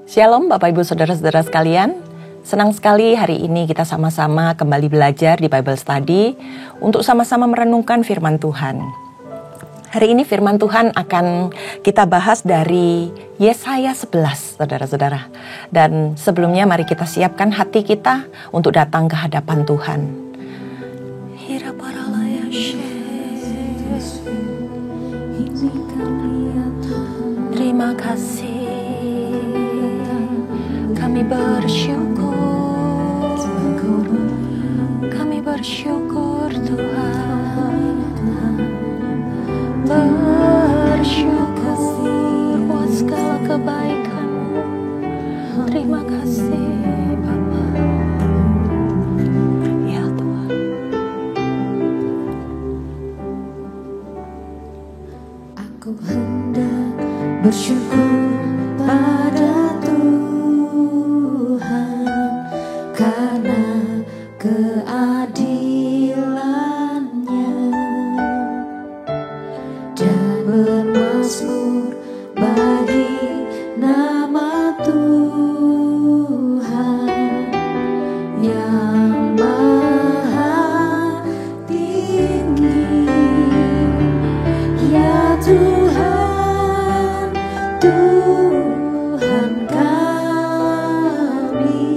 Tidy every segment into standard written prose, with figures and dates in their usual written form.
Shalom Bapak Ibu Saudara-saudara sekalian. Senang sekali hari ini kita sama-sama kembali belajar di Bible Study untuk sama-sama merenungkan firman Tuhan. Hari ini firman Tuhan akan kita bahas dari Yesaya 11, saudara-saudara. Dan sebelumnya mari kita siapkan hati kita untuk datang ke hadapan Tuhan. Terima kasih. Kami bersyukur Tuhan, bersyukur buat segala kebaikan-Mu. Terima kasih Bapa. Ya Tuhan. Aku hendak bersyukur pada karena keadilan-Nya dan bermazmur bagi nama Tuhan yang maha tinggi. Ya Tuhan, Tuhan kami,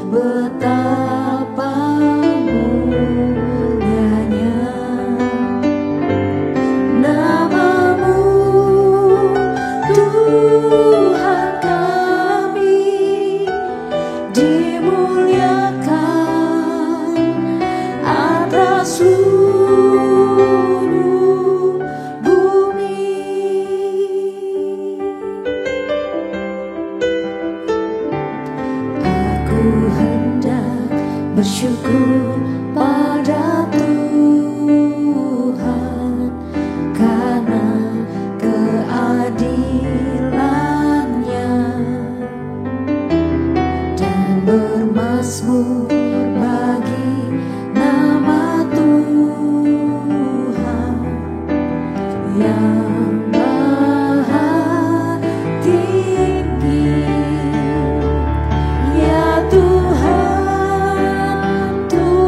betapa mulianya nama-Mu, Tuhan kami, dimuliakan atas seluruh bumi. Aku hendak bersyukur pada Tuhan karena keadilan-Nya dan bermazmur bagi nama Tuhan yang maha tinggi. Ya Tuhan, Tuhan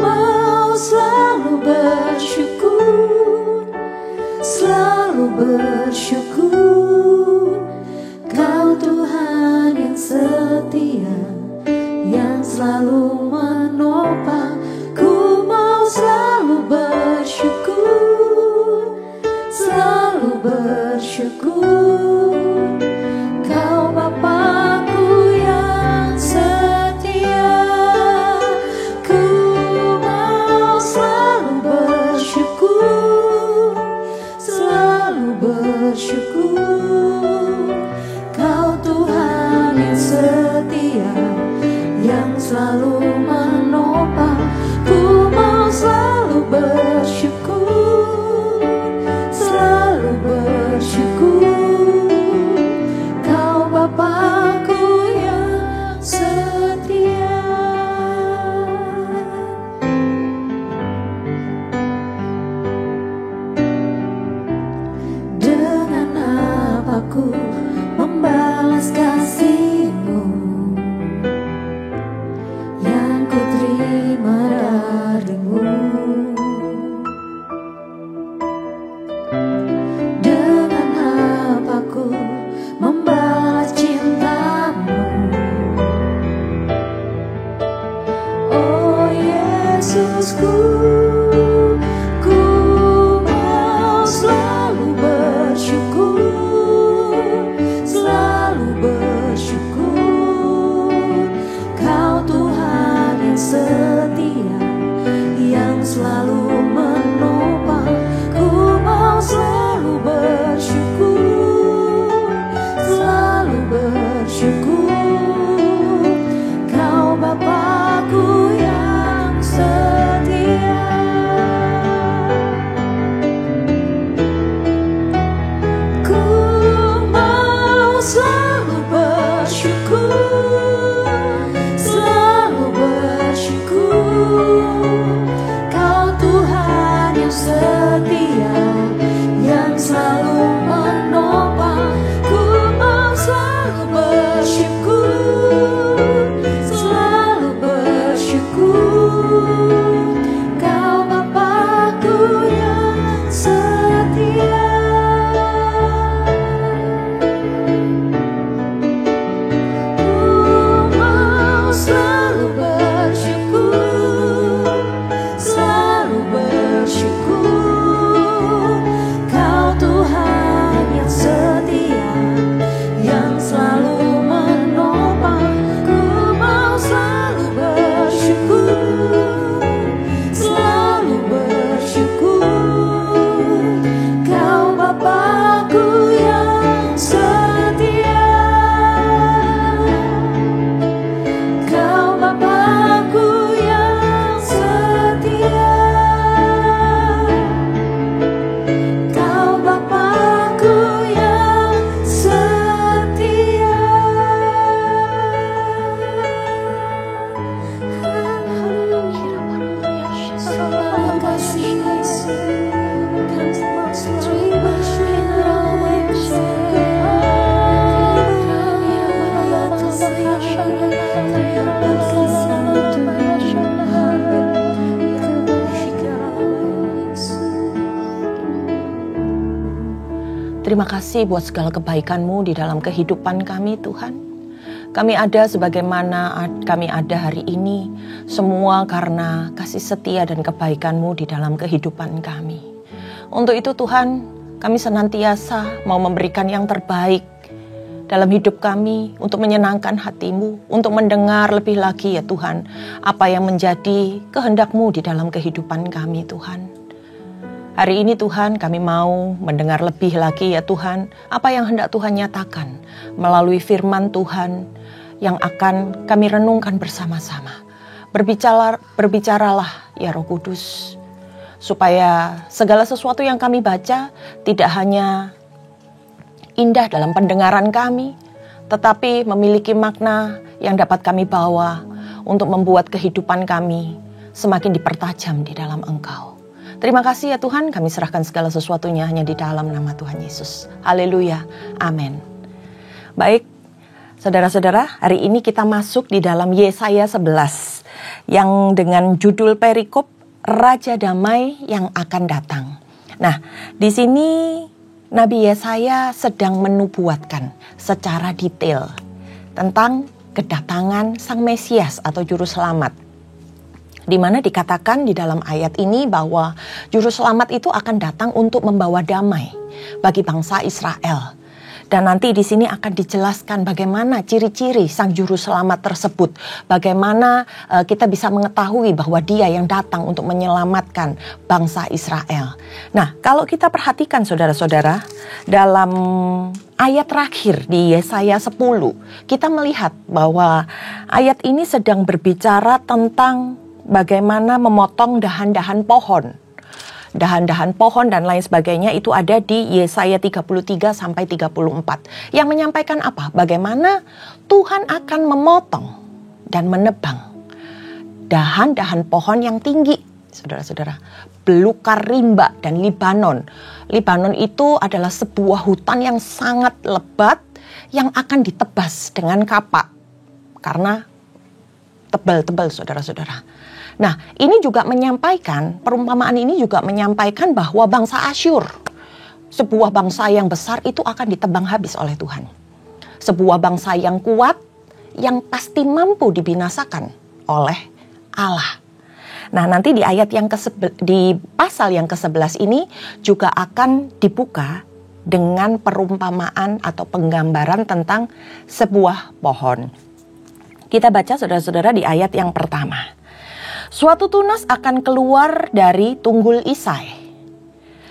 mau selalu bersyukur, selalu bersyukur. Kau Tuhan yang setia, yang selalu menopang. Ku mau selalu bersyukur, selalu bersyukur. Kau Bapa-Ku yang setia. Ku mau selalu bersyukur, selalu bersyukur. Kau Tuhan yang setia, yang selalu menopang. Ku mau selalu bersyukur, selalu bersyukur. Kau Bapa-Ku yang setia. Dengan apa ku membalas kasih-Mu yang ku terima dari-Mu? Dengan apa ku membalas cinta-Mu? Oh Yesusku, ku mau selalu bersyukur, selalu bersyukur. Kau Tuhan yang setia, yang selalu menopang. Ku mau selalu bersyukur, selalu bersyukur. Kau Bapa-Ku yang setia. Ku mau selalu bersyukur, selalu bersyukur. Kau Tuhan yang setia, yang selalu menopang. Ku mau selalu bersyukur, selalu bersyukur. Kau Bapa-Ku yang setia. Ku mau selalu bersyukur, selalu bersyukur. Kau Tuhan yang setia, yang selalu menopang. Ku mau selalu bersyukur, selalu bersyukur. Kau Bapa-Ku yang setia. Kau Bapa-Ku yang setia. Kau Bapa-Ku yang setia. Terima kasih Yesus. Terima Terima kasih buat segala kebaikan-Mu di dalam kehidupan kami, Tuhan. Kami ada sebagaimana kami ada hari ini, semua karena kasih setia dan kebaikan-Mu di dalam kehidupan kami. Untuk itu Tuhan, kami senantiasa mau memberikan yang terbaik dalam hidup kami, untuk menyenangkan hati-Mu, untuk mendengar lebih lagi ya Tuhan, apa yang menjadi kehendak-Mu di dalam kehidupan kami Tuhan. Hari ini Tuhan, kami mau mendengar lebih lagi ya Tuhan, apa yang hendak Tuhan nyatakan melalui firman Tuhan yang akan kami renungkan bersama-sama. Berbicaralah ya Roh Kudus, supaya segala sesuatu yang kami baca tidak hanya indah dalam pendengaran kami, tetapi memiliki makna yang dapat kami bawa untuk membuat kehidupan kami semakin dipertajam di dalam Engkau. Terima kasih ya Tuhan, kami serahkan segala sesuatunya hanya di dalam nama Tuhan Yesus. Haleluya, amin. Baik, saudara-saudara, hari ini kita masuk di dalam Yesaya 11. yang dengan judul perikop Raja Damai yang akan datang. Nah, di sini Nabi Yesaya sedang menubuatkan secara detail tentang kedatangan Sang Mesias atau Juru Selamat. Di mana dikatakan di dalam ayat ini bahwa Juru Selamat itu akan datang untuk membawa damai bagi bangsa Israel. Dan nanti di sini akan dijelaskan bagaimana ciri-ciri Sang Juru Selamat tersebut. Bagaimana kita bisa mengetahui bahwa dia yang datang untuk menyelamatkan bangsa Israel. Nah, kalau kita perhatikan saudara-saudara, dalam ayat terakhir di Yesaya 10, kita melihat bahwa ayat ini sedang berbicara tentang bagaimana memotong dahan-dahan pohon. Dahan-dahan pohon dan lain sebagainya itu ada di Yesaya 33 sampai 34. Yang menyampaikan apa? Bagaimana Tuhan akan memotong dan menebang dahan-dahan pohon yang tinggi, saudara-saudara. Belukar rimba dan Libanon. Libanon itu adalah sebuah hutan yang sangat lebat yang akan ditebas dengan kapak. Karena tebal-tebal, saudara-saudara. Nah, ini juga menyampaikan, perumpamaan ini juga menyampaikan bahwa bangsa Asyur, sebuah bangsa yang besar itu akan ditebang habis oleh Tuhan. Sebuah bangsa yang kuat, yang pasti mampu dibinasakan oleh Allah. Nah, nanti di ayat yang di pasal yang ke-11 ini juga akan dibuka dengan perumpamaan atau penggambaran tentang sebuah pohon. Kita baca saudara-saudara di ayat yang pertama. Suatu tunas akan keluar dari tunggul Isai,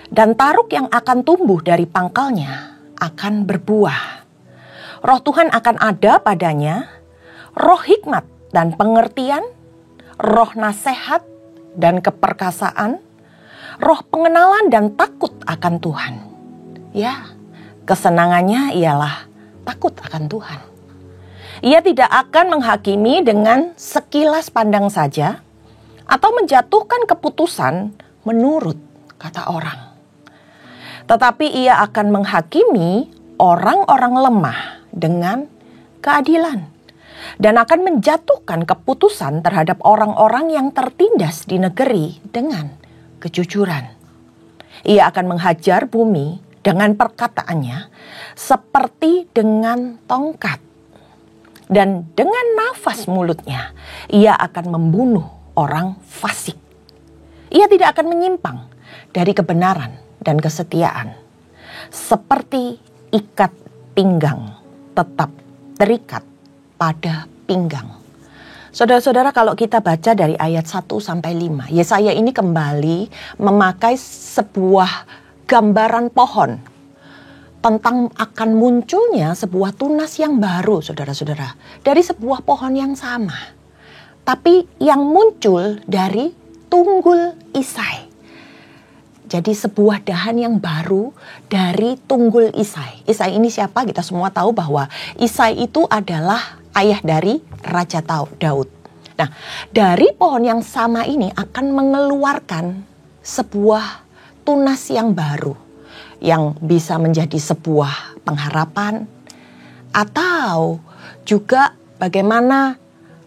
dan taruk yang akan tumbuh dari pangkalnya akan berbuah. Roh Tuhan akan ada padanya, roh hikmat dan pengertian, roh nasihat dan keperkasaan, roh pengenalan dan takut akan Tuhan. Ya, kesenangannya ialah takut akan Tuhan. Ia tidak akan menghakimi dengan sekilas pandang saja, atau menjatuhkan keputusan menurut kata orang. Tetapi ia akan menghakimi orang-orang lemah dengan keadilan. Dan akan menjatuhkan keputusan terhadap orang-orang yang tertindas di negeri dengan kejujuran. Ia akan menghajar bumi dengan perkataannya seperti dengan tongkat. Dan dengan nafas mulutnya ia akan membunuh orang fasik. Ia tidak akan menyimpang dari kebenaran dan kesetiaan. Seperti ikat pinggang tetap terikat pada pinggang. Saudara-saudara, kalau kita baca dari ayat 1 sampai 5, Yesaya ini kembali memakai sebuah gambaran pohon tentang akan munculnya sebuah tunas yang baru, saudara-saudara, dari sebuah pohon yang sama. Tapi yang muncul dari tunggul Isai. Jadi sebuah dahan yang baru dari tunggul Isai. Isai ini siapa? Kita semua tahu bahwa Isai itu adalah ayah dari Raja Daud. Nah, dari pohon yang sama ini akan mengeluarkan sebuah tunas yang baru. Yang bisa menjadi sebuah pengharapan. Atau juga bagaimana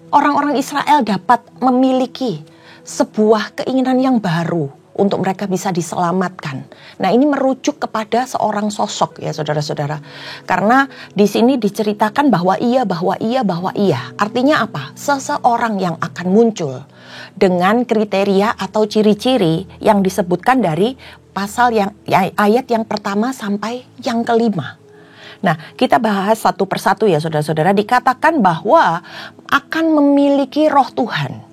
orang-orang Israel dapat memiliki sebuah keinginan yang baru untuk mereka bisa diselamatkan. Nah, ini merujuk kepada seorang sosok ya saudara-saudara. Karena di sini diceritakan bahwa ia. Artinya apa? Seseorang yang akan muncul dengan kriteria atau ciri-ciri yang disebutkan dari pasal ayat yang pertama sampai yang kelima. Nah, kita bahas satu persatu ya saudara-saudara. Dikatakan bahwa akan memiliki roh Tuhan.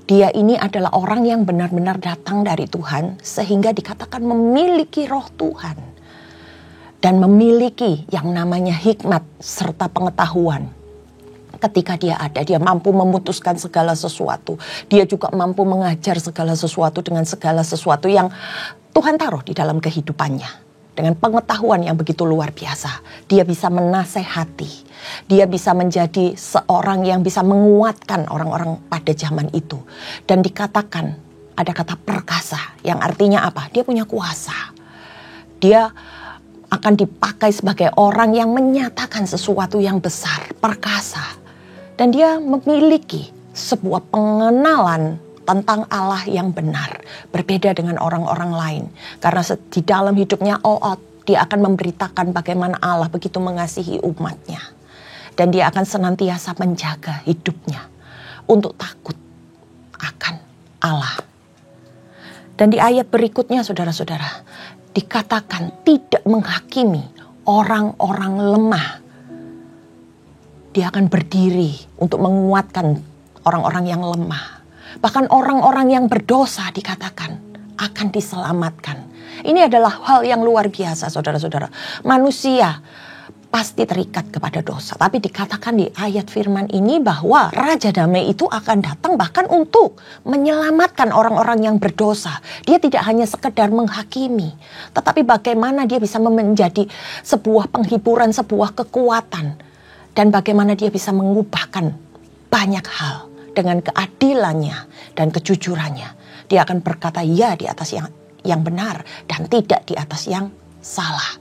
Dia ini adalah orang yang benar-benar datang dari Tuhan. Sehingga dikatakan memiliki roh Tuhan. Dan memiliki yang namanya hikmat serta pengetahuan. Ketika dia ada, dia mampu memutuskan segala sesuatu. Dia juga mampu mengajar segala sesuatu dengan segala sesuatu yang Tuhan taruh di dalam kehidupannya. Dengan pengetahuan yang begitu luar biasa. Dia bisa menasehati. Dia bisa menjadi seorang yang bisa menguatkan orang-orang pada zaman itu. Dan dikatakan ada kata perkasa. Yang artinya apa? Dia punya kuasa. Dia akan dipakai sebagai orang yang menyatakan sesuatu yang besar. Perkasa. Dan dia memiliki sebuah pengenalan tentang Allah yang benar. Berbeda dengan orang-orang lain. Karena di dalam hidupnya dia akan memberitakan bagaimana Allah begitu mengasihi umatnya. Dan dia akan senantiasa menjaga hidupnya untuk takut akan Allah. Dan di ayat berikutnya saudara-saudara, dikatakan tidak menghakimi orang-orang lemah. Dia akan berdiri untuk menguatkan orang-orang yang lemah. Bahkan orang-orang yang berdosa dikatakan akan diselamatkan. Ini adalah hal yang luar biasa saudara-saudara. Manusia pasti terikat kepada dosa. Tapi dikatakan di ayat firman ini bahwa Raja Damai itu akan datang bahkan untuk menyelamatkan orang-orang yang berdosa. Dia tidak hanya sekedar menghakimi, tetapi bagaimana dia bisa menjadi sebuah penghiburan, sebuah kekuatan. Dan bagaimana dia bisa mengubahkan banyak hal dengan keadilannya dan kejujurannya. Dia akan berkata ya di atas yang benar dan tidak di atas yang salah.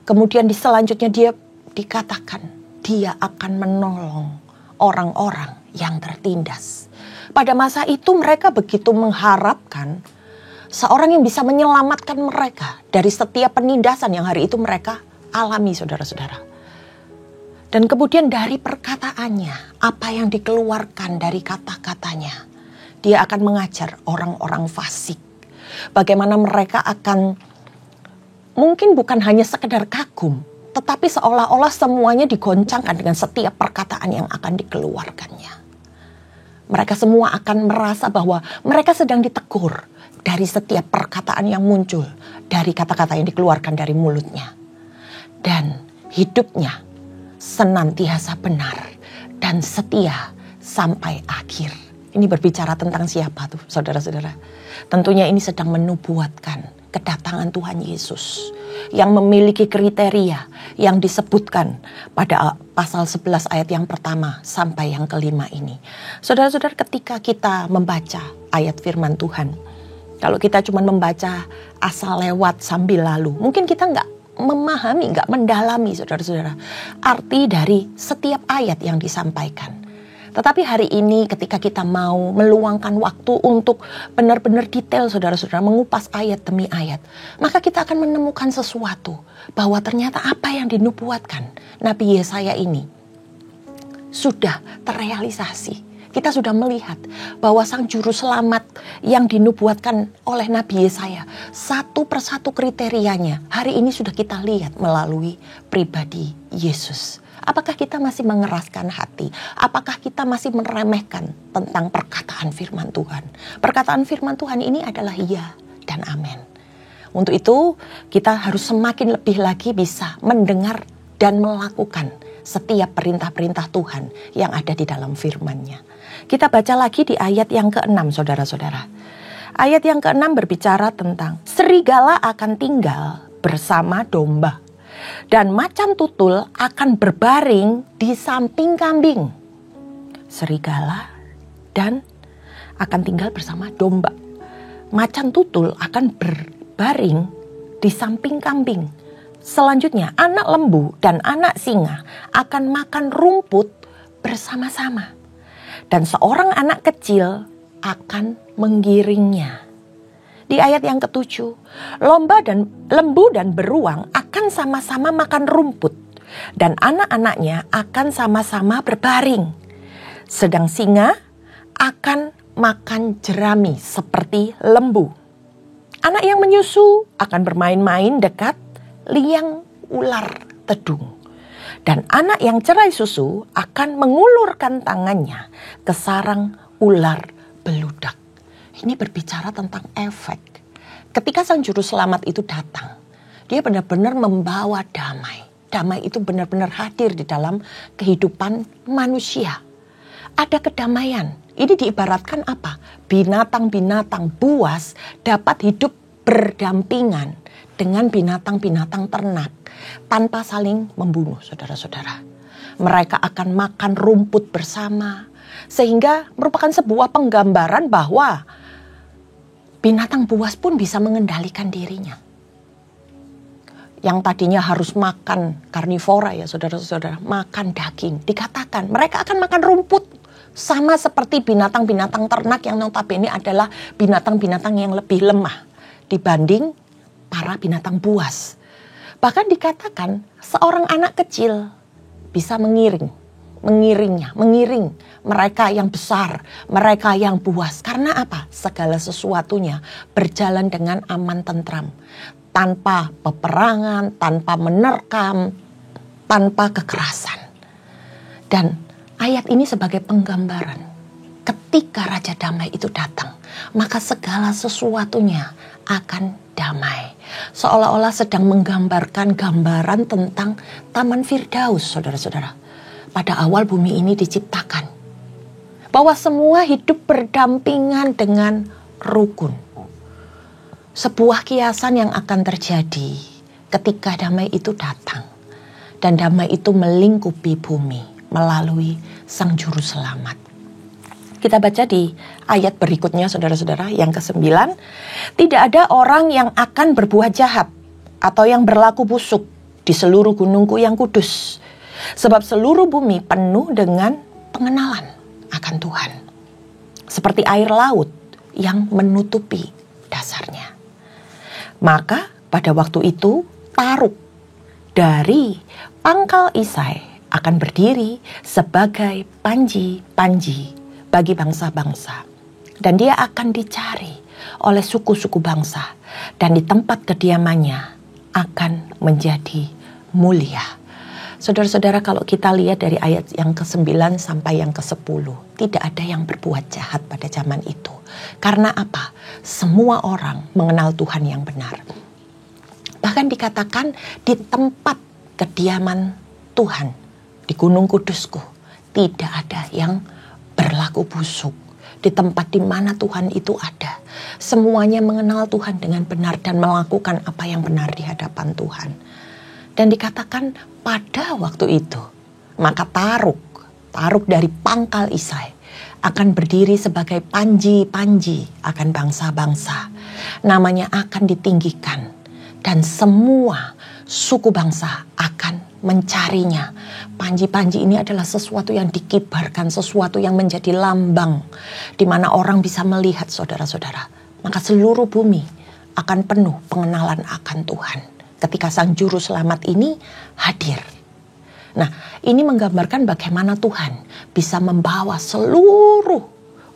Kemudian selanjutnya dia dikatakan dia akan menolong orang-orang yang tertindas. Pada masa itu mereka begitu mengharapkan seorang yang bisa menyelamatkan mereka dari setiap penindasan yang hari itu mereka alami saudara-saudara. Dan kemudian dari perkataannya, apa yang dikeluarkan dari kata-katanya, dia akan mengajar orang-orang fasik. Bagaimana mereka akan mungkin bukan hanya sekedar kagum, tetapi seolah-olah semuanya digoncangkan dengan setiap perkataan yang akan dikeluarkannya. Mereka semua akan merasa bahwa mereka sedang ditegur dari setiap perkataan yang muncul, dari kata-kata yang dikeluarkan dari mulutnya. Dan hidupnya senantiasa benar dan setia sampai akhir. Ini berbicara tentang siapa tuh saudara-saudara? Tentunya ini sedang menubuatkan kedatangan Tuhan Yesus yang memiliki kriteria yang disebutkan pada pasal 11 ayat yang pertama sampai yang kelima ini. Saudara-saudara, ketika kita membaca ayat firman Tuhan, kalau kita cuma membaca asal lewat sambil lalu, mungkin kita nggak memahami, nggak mendalami saudara-saudara arti dari setiap ayat yang disampaikan. Tetapi hari ini ketika kita mau meluangkan waktu untuk benar-benar detail saudara-saudara mengupas ayat demi ayat, maka kita akan menemukan sesuatu bahwa ternyata apa yang dinubuatkan Nabi Yesaya ini sudah terrealisasi. Kita sudah melihat bahwa sang juru selamat yang dinubuatkan oleh Nabi Yesaya, satu persatu kriterianya hari ini sudah kita lihat melalui pribadi Yesus. Apakah kita masih mengeraskan hati? Apakah kita masih meremehkan tentang perkataan firman Tuhan? Perkataan firman Tuhan ini adalah iya dan amin. Untuk itu kita harus semakin lebih lagi bisa mendengar dan melakukan setiap perintah-perintah Tuhan yang ada di dalam firman-Nya. Kita baca lagi di ayat yang ke-6 saudara-saudara. Ayat yang ke-6 berbicara tentang serigala akan tinggal bersama domba. Dan macan tutul akan berbaring di samping kambing. Serigala dan akan tinggal bersama domba. Macan tutul akan berbaring di samping kambing. Selanjutnya anak lembu dan anak singa akan makan rumput bersama-sama. Dan seorang anak kecil akan menggiringnya. Di ayat yang ke-7, lembu dan beruang akan sama-sama makan rumput. Dan anak-anaknya akan sama-sama berbaring. Sedang singa akan makan jerami seperti lembu. Anak yang menyusu akan bermain-main dekat liang ular tedung. Dan anak yang cerai susu akan mengulurkan tangannya ke sarang ular beludak. Ini berbicara tentang efek. Ketika sang juru selamat itu datang, dia benar-benar membawa damai. Damai itu benar-benar hadir di dalam kehidupan manusia. Ada kedamaian. Ini diibaratkan apa? Binatang-binatang buas dapat hidup berdampingan dengan binatang-binatang ternak tanpa saling membunuh, saudara-saudara. Mereka akan makan rumput bersama, sehingga merupakan sebuah penggambaran bahwa binatang buas pun bisa mengendalikan dirinya. Yang tadinya harus makan karnivora ya saudara-saudara, makan daging. Dikatakan mereka akan makan rumput Sama seperti binatang-binatang ternak yang notabene adalah binatang-binatang yang lebih lemah dibanding para binatang buas. Bahkan dikatakan seorang anak kecil bisa mengiring mereka yang besar, mereka yang buas. Karena apa? Segala sesuatunya berjalan dengan aman tentram, tanpa peperangan, tanpa menerkam, tanpa kekerasan. Dan ayat ini sebagai penggambaran, ketika Raja Damai itu datang, maka segala sesuatunya akan damai. Seolah-olah sedang menggambarkan gambaran tentang Taman Firdaus, saudara-saudara. Pada awal bumi ini diciptakan, bahwa semua hidup berdampingan dengan rukun. Sebuah kiasan yang akan terjadi ketika damai itu datang. Dan damai itu melingkupi bumi melalui Sang Juru Selamat. Kita baca di ayat berikutnya, saudara-saudara, yang ke-9. Tidak ada orang yang akan berbuat jahat atau yang berlaku busuk di seluruh gunungku yang kudus. Sebab seluruh bumi penuh dengan pengenalan akan Tuhan. Seperti air laut yang menutupi dasarnya. Maka pada waktu itu Taruk dari pangkal Isai akan berdiri sebagai panji-panji bagi bangsa-bangsa. Dan dia akan dicari oleh suku-suku bangsa. Dan di tempat kediamannya akan menjadi mulia. Saudara-saudara, kalau kita lihat dari ayat yang ke-9 sampai yang ke-10, tidak ada yang berbuat jahat pada zaman itu. Karena apa? Semua orang mengenal Tuhan yang benar. Bahkan dikatakan di tempat kediaman Tuhan, di Gunung Kudusku, tidak ada yang berlaku busuk. Di tempat di mana Tuhan itu ada, semuanya mengenal Tuhan dengan benar dan melakukan apa yang benar di hadapan Tuhan. Dan dikatakan pada waktu itu, maka Taruk dari pangkal Isai akan berdiri sebagai panji-panji akan bangsa-bangsa. Namanya akan ditinggikan dan semua suku bangsa akan mencarinya. Panji-panji ini adalah sesuatu yang dikibarkan, sesuatu yang menjadi lambang di mana orang bisa melihat, saudara-saudara. Maka seluruh bumi akan penuh pengenalan akan Tuhan ketika Sang Juru Selamat ini hadir. Nah, ini menggambarkan bagaimana Tuhan bisa membawa seluruh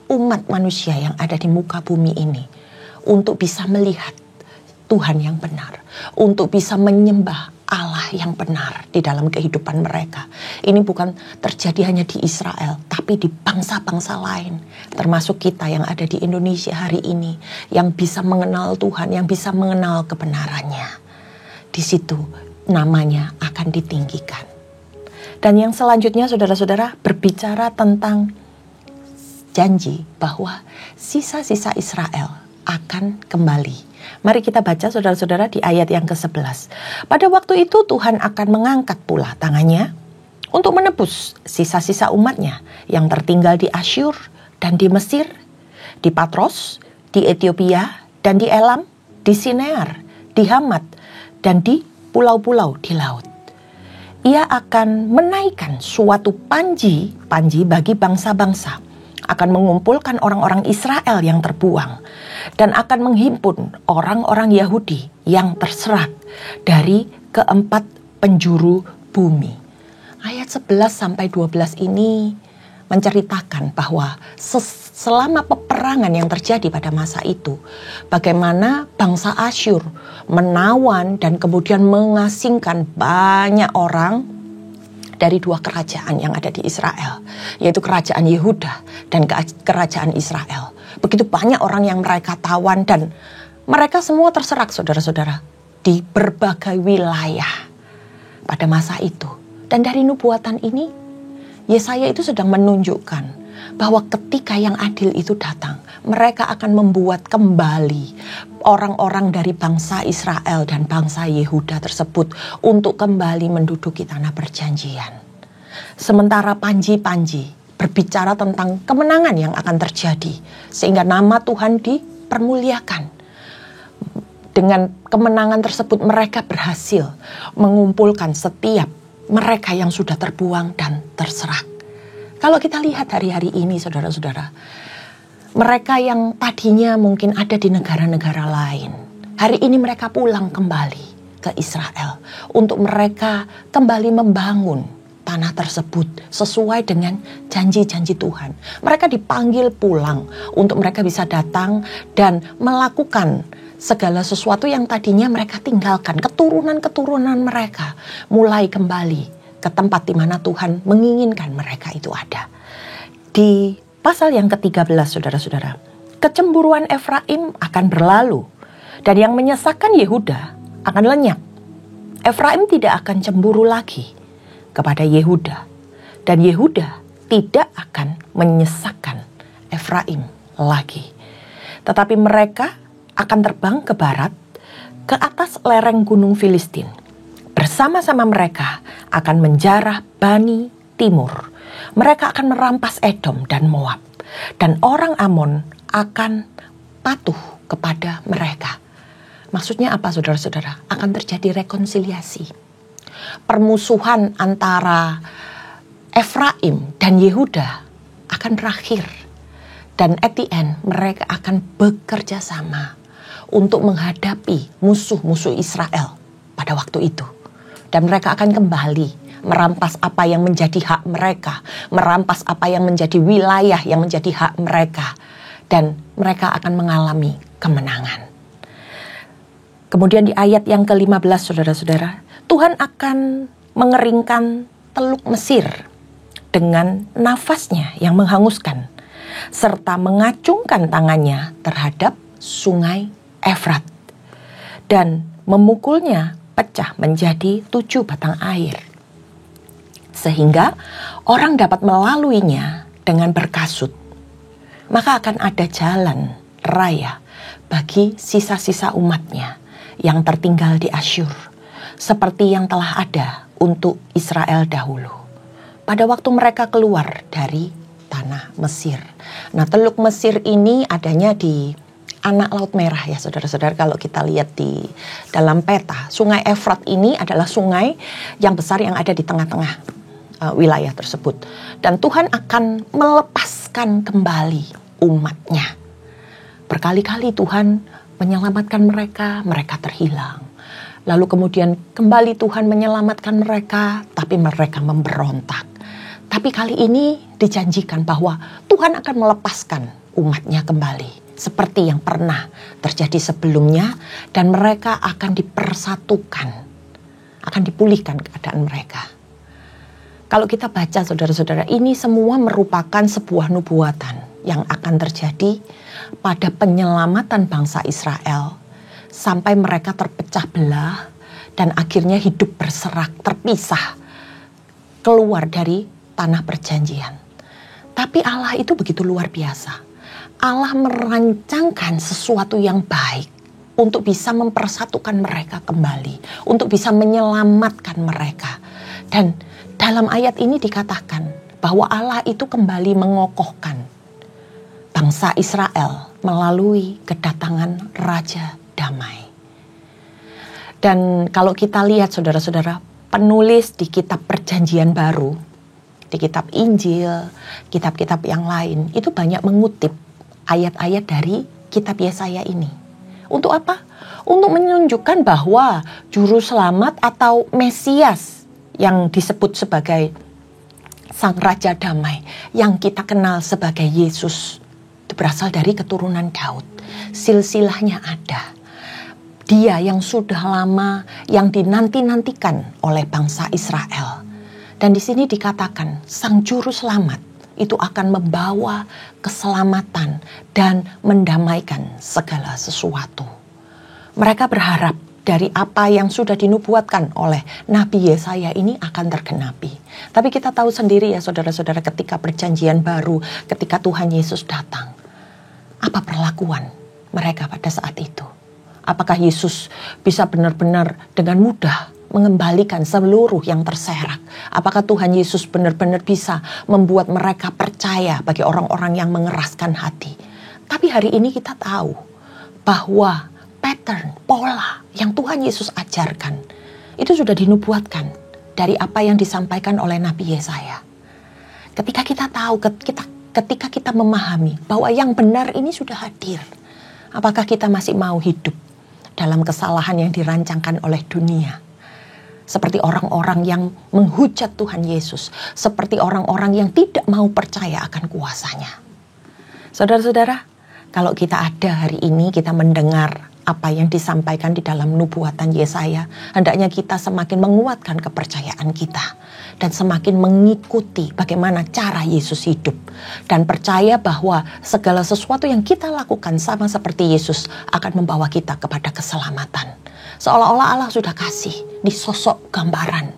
umat manusia yang ada di muka bumi ini untuk bisa melihat Tuhan yang benar, untuk bisa menyembah Allah yang benar di dalam kehidupan mereka. Ini bukan terjadi hanya di Israel, tapi di bangsa-bangsa lain, termasuk kita yang ada di Indonesia hari ini, yang bisa mengenal Tuhan, yang bisa mengenal kebenarannya. Di situ namanya akan ditinggikan. Dan yang selanjutnya, saudara-saudara, berbicara tentang janji bahwa sisa-sisa Israel akan kembali. Mari kita baca, saudara-saudara, di ayat yang ke-11. Pada waktu itu Tuhan akan mengangkat pula tangannya untuk menebus sisa-sisa umatnya yang tertinggal di Asyur dan di Mesir, di Patros, di Ethiopia dan di Elam, di Sinear, di Hamat, dan di pulau-pulau di laut. Ia akan menaikkan suatu panji bagi bangsa-bangsa, akan mengumpulkan orang-orang Israel yang terbuang, dan akan menghimpun orang-orang Yahudi yang terserak dari keempat penjuru bumi. Ayat 11-12 ini menceritakan bahwa selama peperangan yang terjadi pada masa itu, bagaimana bangsa Asyur menawan dan kemudian mengasingkan banyak orang dari dua kerajaan yang ada di Israel, yaitu kerajaan Yehuda dan kerajaan Israel. Begitu banyak orang yang mereka tawan dan mereka semua terserak, saudara-saudara, di berbagai wilayah pada masa itu. Dan dari nubuatan ini, Yesaya itu sedang menunjukkan bahwa ketika yang adil itu datang, mereka akan membuat kembali orang-orang dari bangsa Israel dan bangsa Yehuda tersebut untuk kembali menduduki tanah perjanjian. Sementara panji-panji berbicara tentang kemenangan yang akan terjadi, sehingga nama Tuhan dipermuliakan. Dengan kemenangan tersebut mereka berhasil mengumpulkan setiap mereka yang sudah terbuang dan terserak. Kalau kita lihat hari-hari ini saudara-saudara, mereka yang tadinya mungkin ada di negara-negara lain, hari ini mereka pulang kembali ke Israel untuk mereka kembali membangun tanah tersebut sesuai dengan janji-janji Tuhan. Mereka dipanggil pulang untuk mereka bisa datang dan melakukan segala sesuatu yang tadinya mereka tinggalkan. Keturunan-keturunan mereka mulai kembali ke tempat di mana Tuhan menginginkan mereka itu ada. Di pasal yang ke-13 saudara-saudara, kecemburuan Efraim akan berlalu dan yang menyesakkan Yehuda akan lenyap. Efraim tidak akan cemburu lagi kepada Yehuda dan Yehuda tidak akan menyesakkan Efraim lagi. Tetapi mereka akan terbang ke barat, ke atas lereng gunung Filistin. Bersama-sama mereka akan menjarah Bani Timur. Mereka akan merampas Edom dan Moab. Dan orang Amon akan patuh kepada mereka. Maksudnya apa saudara-saudara? Akan terjadi rekonsiliasi. Permusuhan antara Efraim dan Yehuda akan berakhir. Dan at the end mereka akan bekerja sama untuk menghadapi musuh-musuh Israel pada waktu itu. Dan mereka akan kembali merampas apa yang menjadi hak mereka, merampas apa yang menjadi wilayah yang menjadi hak mereka, dan mereka akan mengalami kemenangan. Kemudian di ayat yang ke-15 saudara-saudara, Tuhan akan mengeringkan Teluk Mesir dengan nafasnya yang menghanguskan, serta mengacungkan tangannya terhadap sungai Efrat, dan memukulnya pecah menjadi 7 batang air, sehingga orang dapat melaluinya dengan berkasut. Maka akan ada jalan raya bagi sisa-sisa umatnya yang tertinggal di Asyur, seperti yang telah ada untuk Israel dahulu pada waktu mereka keluar dari tanah Mesir. Nah, Teluk Mesir ini adanya di anak Laut Merah ya saudara-saudara. Kalau kita lihat di dalam peta, sungai Efrat ini adalah sungai yang besar yang ada di tengah-tengah wilayah tersebut. Dan Tuhan akan melepaskan kembali umatnya. Berkali-kali Tuhan menyelamatkan mereka, mereka terhilang. Lalu kemudian kembali Tuhan menyelamatkan mereka, tapi mereka memberontak. Tapi kali ini dijanjikan bahwa Tuhan akan melepaskan umatnya kembali seperti yang pernah terjadi sebelumnya, dan mereka akan dipersatukan, akan dipulihkan keadaan mereka. Kalau kita baca saudara-saudara, ini semua merupakan sebuah nubuatan yang akan terjadi pada penyelamatan bangsa Israel sampai mereka terpecah belah dan akhirnya hidup berserak, terpisah, keluar dari tanah perjanjian. Tapi Allah itu begitu luar biasa. Allah merancangkan sesuatu yang baik untuk bisa mempersatukan mereka kembali, untuk bisa menyelamatkan mereka. Dan dalam ayat ini dikatakan bahwa Allah itu kembali mengokohkan bangsa Israel melalui kedatangan Raja Damai. Dan kalau kita lihat saudara-saudara, penulis di kitab Perjanjian Baru, di kitab Injil, kitab-kitab yang lain, itu banyak mengutip ayat-ayat dari kitab Yesaya ini. Untuk apa? Untuk menunjukkan bahwa juru selamat atau Mesias yang disebut sebagai Sang Raja Damai, yang kita kenal sebagai Yesus, itu berasal dari keturunan Daud. Silsilahnya ada. Dia yang sudah lama, yang dinanti-nantikan oleh bangsa Israel. Dan di sini dikatakan Sang Juru Selamat itu akan membawa keselamatan dan mendamaikan segala sesuatu. Mereka berharap dari apa yang sudah dinubuatkan oleh Nabi Yesaya ini akan tergenapi. Tapi kita tahu sendiri ya saudara-saudara, ketika Perjanjian Baru, ketika Tuhan Yesus datang, apa perlakuan mereka pada saat itu? Apakah Yesus bisa benar-benar dengan mudah mengembalikan seluruh yang terserak? Apakah Tuhan Yesus benar-benar bisa membuat mereka percaya bagi orang-orang yang mengeraskan hati? Tapi hari ini kita tahu bahwa pattern, pola yang Tuhan Yesus ajarkan itu sudah dinubuatkan dari apa yang disampaikan oleh Nabi Yesaya. Ketika kita tahu, ketika kita memahami bahwa yang benar ini sudah hadir, apakah kita masih mau hidup dalam kesalahan yang dirancangkan oleh dunia? Seperti orang-orang yang menghujat Tuhan Yesus, seperti orang-orang yang tidak mau percaya akan kuasanya. Saudara-saudara, kalau kita ada hari ini, kita mendengar apa yang disampaikan di dalam nubuatan Yesaya, hendaknya kita semakin menguatkan kepercayaan kita dan semakin mengikuti bagaimana cara Yesus hidup dan percaya bahwa segala sesuatu yang kita lakukan sama seperti Yesus akan membawa kita kepada keselamatan. Seolah-olah Allah sudah kasih di sosok gambaran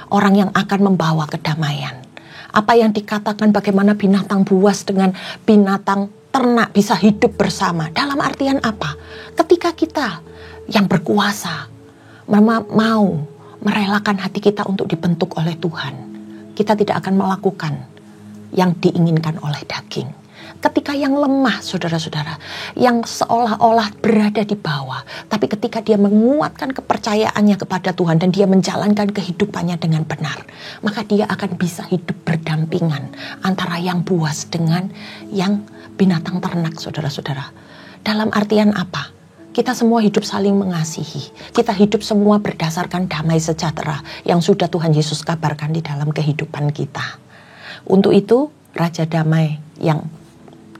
orang yang akan membawa kedamaian. Apa yang dikatakan bagaimana binatang buas dengan binatang ternak bisa hidup bersama. Dalam artian apa? Ketika kita yang berkuasa mau merelakan hati kita untuk dibentuk oleh Tuhan, kita tidak akan melakukan yang diinginkan oleh daging. Ketika yang lemah, saudara-saudara, yang seolah-olah berada di bawah, tapi ketika dia menguatkan kepercayaannya kepada Tuhan dan dia menjalankan kehidupannya dengan benar, maka dia akan bisa hidup berdampingan antara yang buas dengan yang binatang ternak, saudara-saudara. Dalam artian apa? Kita semua hidup saling mengasihi. Kita hidup semua berdasarkan damai sejahtera yang sudah Tuhan Yesus kabarkan di dalam kehidupan kita. Untuk itu, Raja Damai yang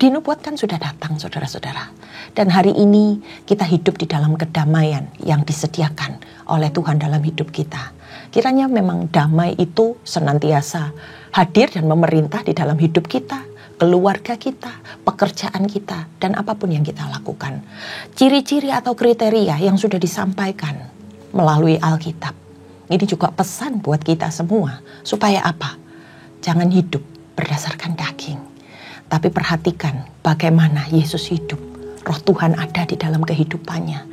dinubuatkan sudah datang, saudara-saudara. Dan hari ini kita hidup di dalam kedamaian yang disediakan oleh Tuhan dalam hidup kita. Kiranya memang damai itu senantiasa hadir dan memerintah di dalam hidup kita, keluarga kita, pekerjaan kita, dan apapun yang kita lakukan. Ciri-ciri atau kriteria yang sudah disampaikan melalui Alkitab. Ini juga pesan buat kita semua. Supaya apa? Jangan hidup berdasarkan daging. Tapi perhatikan bagaimana Yesus hidup. Roh Tuhan ada di dalam kehidupannya.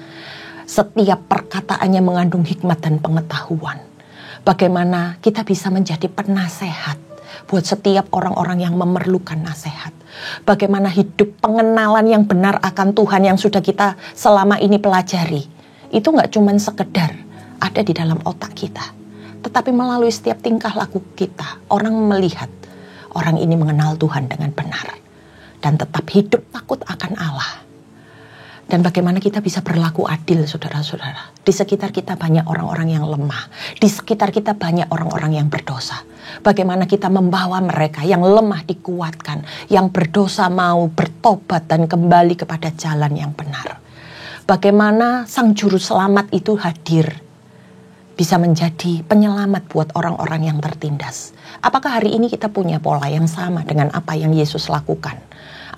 Setiap perkataannya mengandung hikmat dan pengetahuan. Bagaimana kita bisa menjadi penasehat buat setiap orang-orang yang memerlukan nasihat. Bagaimana hidup pengenalan yang benar akan Tuhan yang sudah kita selama ini pelajari. Itu gak cuma sekedar ada di dalam otak kita. Tetapi melalui setiap tingkah laku kita, orang melihat orang ini mengenal Tuhan dengan benar dan tetap hidup takut akan Allah. Dan bagaimana kita bisa berlaku adil, saudara-saudara. Di sekitar kita banyak orang-orang yang lemah. Di sekitar kita banyak orang-orang yang berdosa. Bagaimana kita membawa mereka yang lemah dikuatkan, yang berdosa mau bertobat dan kembali kepada jalan yang benar. Bagaimana Sang Juru Selamat itu hadir, bisa menjadi penyelamat buat orang-orang yang tertindas. Apakah hari ini kita punya pola yang sama dengan apa yang Yesus lakukan?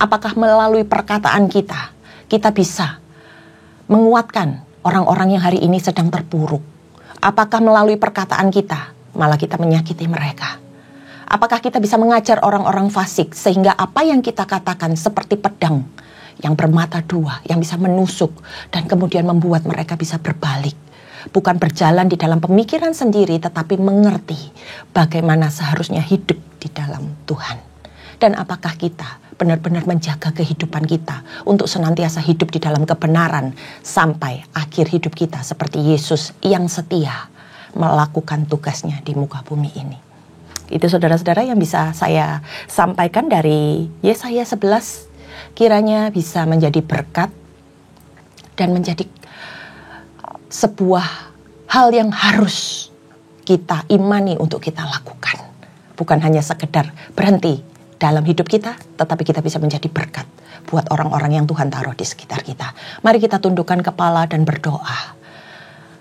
Apakah melalui perkataan kita bisa menguatkan orang-orang yang hari ini sedang terpuruk? Apakah melalui perkataan kita malah kita menyakiti mereka? Apakah kita bisa mengajar orang-orang fasik sehingga apa yang kita katakan seperti pedang yang bermata dua, yang bisa menusuk dan kemudian membuat mereka bisa berbalik? Bukan berjalan di dalam pemikiran sendiri, tetapi mengerti bagaimana seharusnya hidup di dalam Tuhan. Dan apakah kita benar-benar menjaga kehidupan kita untuk senantiasa hidup di dalam kebenaran sampai akhir hidup kita seperti Yesus yang setia melakukan tugasnya di muka bumi ini. Itu saudara-saudara yang bisa saya sampaikan dari Yesaya 11. Kiranya bisa menjadi berkat dan menjadi sebuah hal yang harus kita imani untuk kita lakukan. Bukan hanya sekedar berhenti dalam hidup kita, tetapi kita bisa menjadi berkat buat orang-orang yang Tuhan taruh di sekitar kita. Mari kita tundukkan kepala dan berdoa.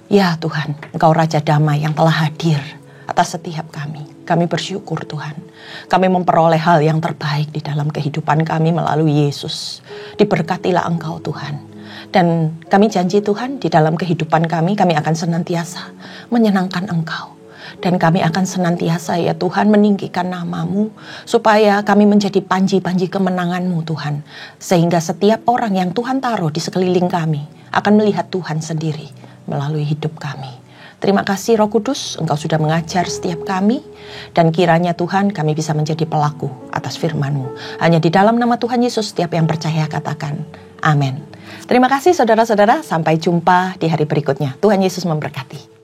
Ya Tuhan, Engkau Raja Damai yang telah hadir atas setiap kami. Kami bersyukur Tuhan. Kami memperoleh hal yang terbaik di dalam kehidupan kami melalui Yesus. Diberkatilah Engkau Tuhan. Dan kami janji Tuhan, di dalam kehidupan kami akan senantiasa menyenangkan Engkau. Dan kami akan senantiasa ya Tuhan meninggikan nama-Mu, supaya kami menjadi panji-panji kemenangan-Mu Tuhan. Sehingga setiap orang yang Tuhan taruh di sekeliling kami akan melihat Tuhan sendiri melalui hidup kami. Terima kasih Roh Kudus, Engkau sudah mengajar setiap kami. Dan kiranya Tuhan kami bisa menjadi pelaku atas firman-Mu. Hanya di dalam nama Tuhan Yesus setiap yang percaya katakan amin. Terima kasih saudara-saudara, sampai jumpa di hari berikutnya. Tuhan Yesus memberkati.